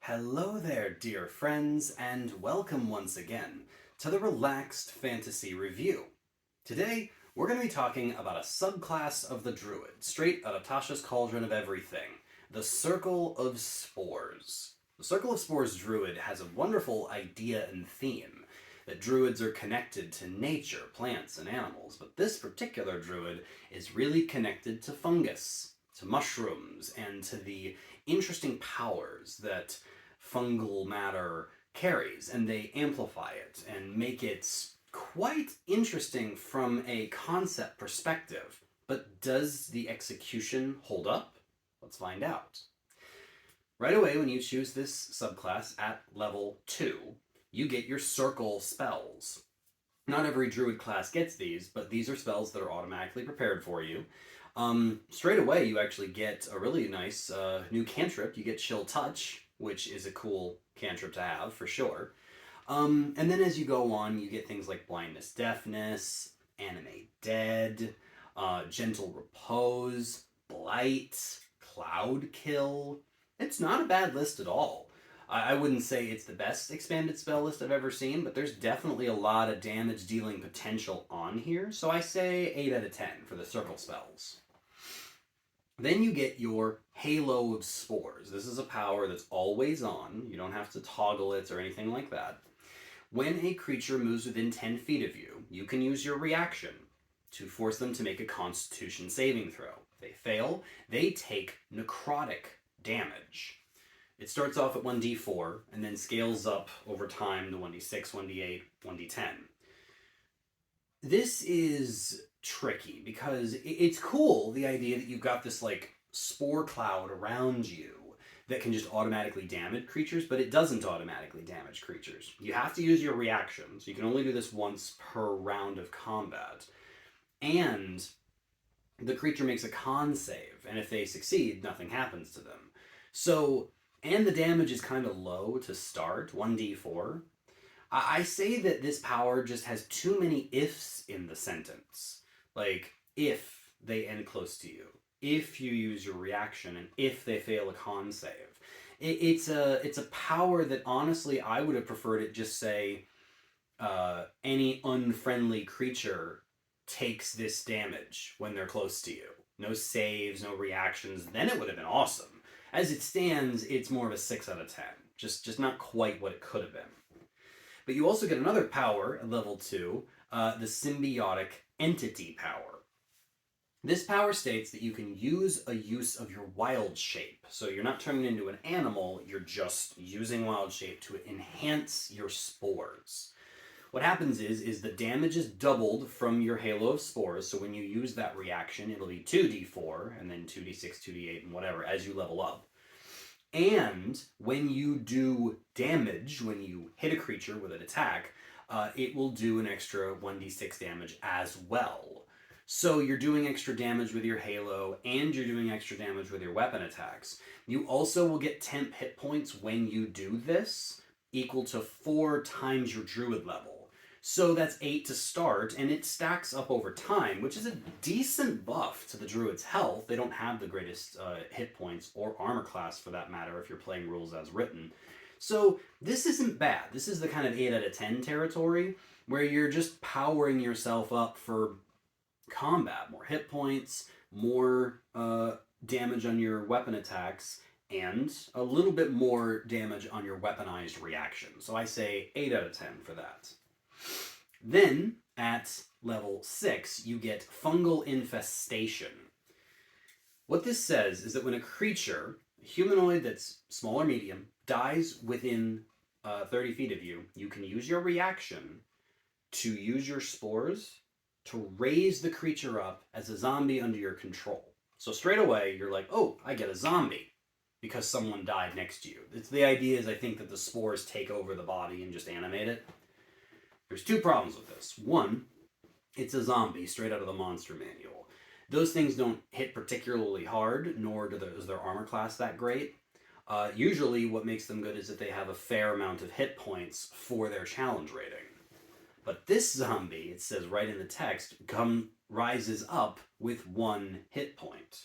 Hello there, dear friends, and welcome once again to the Relaxed Fantasy Review. Today, we're going to be talking about a subclass of the Druid, straight out of Tasha's Cauldron of Everything, the Circle of Spores. The Circle of Spores Druid has a wonderful idea and theme, that Druids are connected to nature, plants, and animals, but this particular Druid is really connected to fungus, to mushrooms, and to the interesting powers that fungal matter carries, and they amplify it and make it quite interesting from a concept perspective. But does the execution hold up? Let's find out. Right away, when you choose this subclass at level 2, you get your circle spells. Not every druid class gets these, but these are spells that are automatically prepared for you. Straight away, you actually get a really nice new cantrip. You get Chill Touch, which is a cool cantrip to have, for sure. And then as you go on, you get things like Blindness, Deafness, Animate Dead, Gentle Repose, Blight, Cloud Kill. It's not a bad list at all. I wouldn't say it's the best expanded spell list I've ever seen, but there's definitely a lot of damage dealing potential on here, so I say 8 out of 10 for the circle spells. Then you get your Halo of Spores. This is a power that's always on. You don't have to toggle it or anything like that. When a creature moves within 10 feet of you, you can use your reaction to force them to make a Constitution saving throw. If they fail, they take necrotic damage. It starts off at 1d4 and then scales up over time to 1d6, 1d8, 1d10. This is tricky because it's cool, the idea that you've got this like spore cloud around you that can just automatically damage creatures, but it doesn't automatically damage creatures. You have to use your reaction, so you can only do this once per round of combat. And the creature makes a con save, and if they succeed, nothing happens to them. So, and the damage is kind of low to start, 1d4. I say that this power just has too many ifs in the sentence. Like, if they end close to you, if you use your reaction, and if they fail a con save. It's a power that honestly I would have preferred it just say any unfriendly creature takes this damage when they're close to you. No saves, no reactions, then it would have been awesome. As it stands, it's more of a 6 out of 10. Just not quite what it could have been. But you also get another power at level 2, the Symbiotic Entity power. This power states that you can use a use of your wild shape. So you're not turning into an animal, you're just using wild shape to enhance your spores. What happens is the damage is doubled from your Halo of Spores, so when you use that reaction, it'll be 2d4, and then 2d6, 2d8, and whatever, as you level up. And when you do damage, when you hit a creature with an attack, it will do an extra 1d6 damage as well. So you're doing extra damage with your Halo, and you're doing extra damage with your weapon attacks. You also will get temp hit points when you do this, equal to 4 times your Druid level. So that's 8 to start, and it stacks up over time, which is a decent buff to the Druid's health. They don't have the greatest hit points, or armor class for that matter, if you're playing rules as written. So this isn't bad. This is the kind of 8 out of 10 territory, where you're just powering yourself up for combat. More hit points, more damage on your weapon attacks, and a little bit more damage on your weaponized reaction. So I say 8 out of 10 for that. Then, at level 6, you get Fungal Infestation. What this says is that when a creature, a humanoid that's small or medium, dies within 30 feet of you, you can use your reaction to use your spores to raise the creature up as a zombie under your control. So straight away, you're like, oh, I get a zombie because someone died next to you. The idea is, I think, that the spores take over the body and just animate it. There's 2 problems with this. One, it's a zombie straight out of the monster manual. Those things don't hit particularly hard, nor is their armor class that great. Usually what makes them good is that they have a fair amount of hit points for their challenge rating. But this zombie, it says right in the text, rises up with 1 hit point.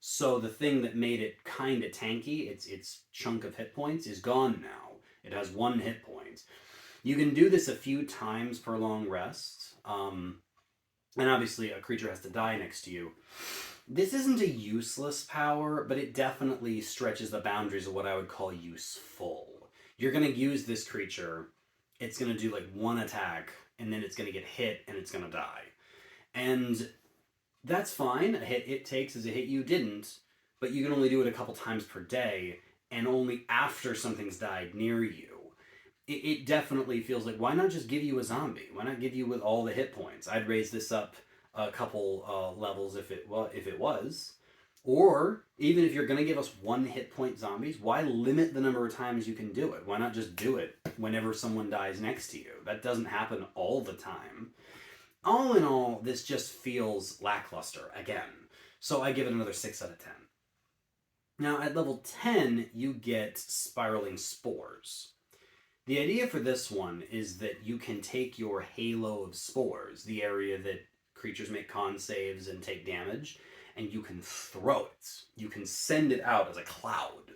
So the thing that made it kind of tanky, its chunk of hit points, is gone now. It has 1 hit point. You can do this a few times per long rest, and obviously a creature has to die next to you. This isn't a useless power, but it definitely stretches the boundaries of what I would call useful. You're going to use this creature, it's going to do like 1 attack, and then it's going to get hit, and it's going to die. And that's fine. A hit it takes is a hit you didn't, but you can only do it a couple times per day, and only after something's died near you. It definitely feels like, why not just give you a zombie? Why not give you with all the hit points? I'd raise this up a couple levels if it was. Or, even if you're going to give us 1 hit point zombies, why limit the number of times you can do it? Why not just do it whenever someone dies next to you? That doesn't happen all the time. All in all, this just feels lackluster again. So I give it another 6 out of 10. Now, at level 10, you get Spiraling Spores. The idea for this one is that you can take your halo of spores, the area that creatures make con saves and take damage, and you can throw it. You can send it out as a cloud.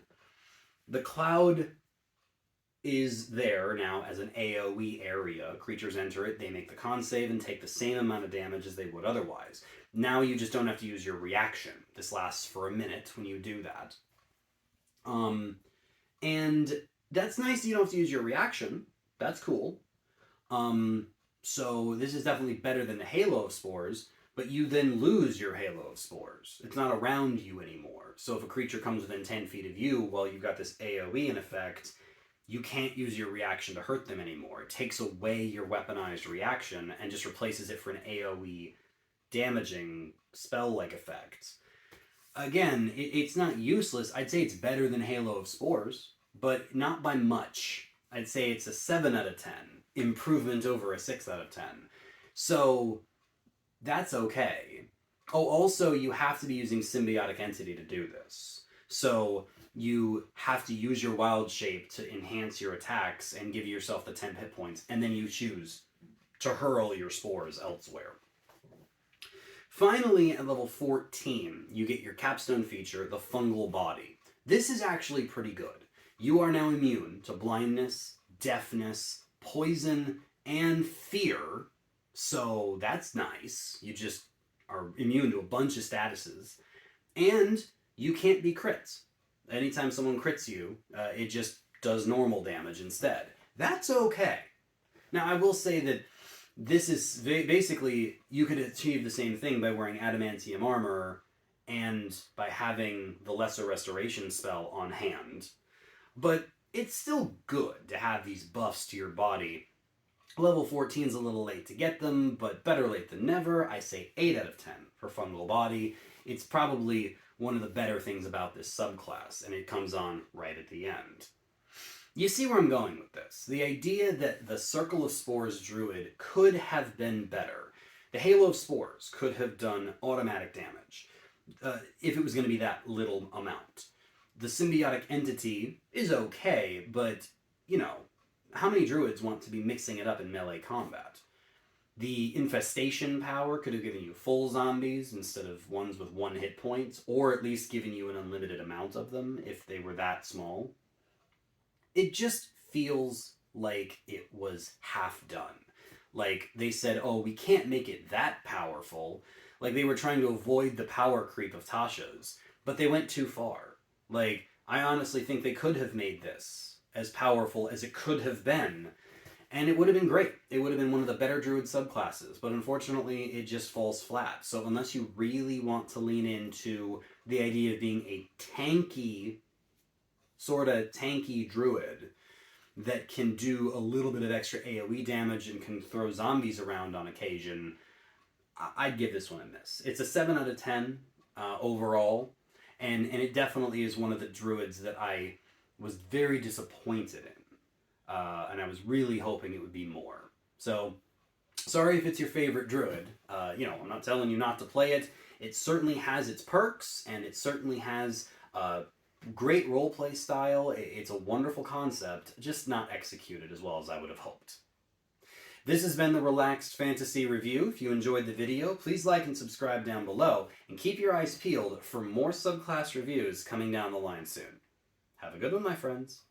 The cloud is there now as an AoE area. Creatures enter it, they make the con save and take the same amount of damage as they would otherwise. Now you just don't have to use your reaction. This lasts for a minute when you do that. And that's nice you don't have to use your reaction. That's cool. So this is definitely better than the halo of spores, but you then lose your halo of spores. It's not around you anymore. So if a creature comes within 10 feet of you while you've got this AoE in effect, you can't use your reaction to hurt them anymore. It takes away your weaponized reaction and just replaces it for an AoE damaging spell-like effect. Again, it's not useless. I'd say it's better than Halo of Spores, but not by much. I'd say it's a 7 out of 10. Improvement over a 6 out of 10. So that's okay. Oh, also, you have to be using Symbiotic Entity to do this. So you have to use your Wild Shape to enhance your attacks and give yourself the 10 hit points, and then you choose to hurl your spores elsewhere. Finally, at level 14, you get your capstone feature, the Fungal Body. This is actually pretty good. You are now immune to blindness, deafness, poison, and fear, so that's nice. You just are immune to a bunch of statuses. And you can't be crits. Anytime someone crits you, it just does normal damage instead. That's okay. Now, I will say that this is basically, you could achieve the same thing by wearing adamantium armor and by having the Lesser Restoration spell on hand. But it's still good to have these buffs to your body. Level 14 is a little late to get them, but better late than never. I say 8 out of 10 for Fungal Body. It's probably one of the better things about this subclass, and it comes on right at the end. You see where I'm going with this. The idea that the Circle of Spores Druid could have been better. The Halo of Spores could have done automatic damage, if it was going to be that little amount. The Symbiotic Entity is okay, but, you know, how many Druids want to be mixing it up in melee combat? The Infestation power could have given you full zombies instead of ones with 1 hit point, or at least given you an unlimited amount of them if they were that small. It just feels like it was half done. Like, they said, oh, we can't make it that powerful. Like, they were trying to avoid the power creep of Tasha's, but they went too far. Like, I honestly think they could have made this as powerful as it could have been, and it would have been great. It would have been one of the better Druid subclasses, but unfortunately, it just falls flat. So unless you really want to lean into the idea of being a tanky, sort of tanky Druid that can do a little bit of extra AoE damage and can throw zombies around on occasion, I'd give this one a miss. It's a 7 out of 10 overall, and it definitely is one of the Druids that I was very disappointed in. And I was really hoping it would be more. So, sorry if it's your favorite Druid. I'm not telling you not to play it. It certainly has its perks, and it certainly has great roleplay style. It's a wonderful concept, just not executed as well as I would have hoped. This has been the Relaxed Fantasy Review. If you enjoyed the video, please like and subscribe down below, and keep your eyes peeled for more subclass reviews coming down the line soon. Have a good one, my friends.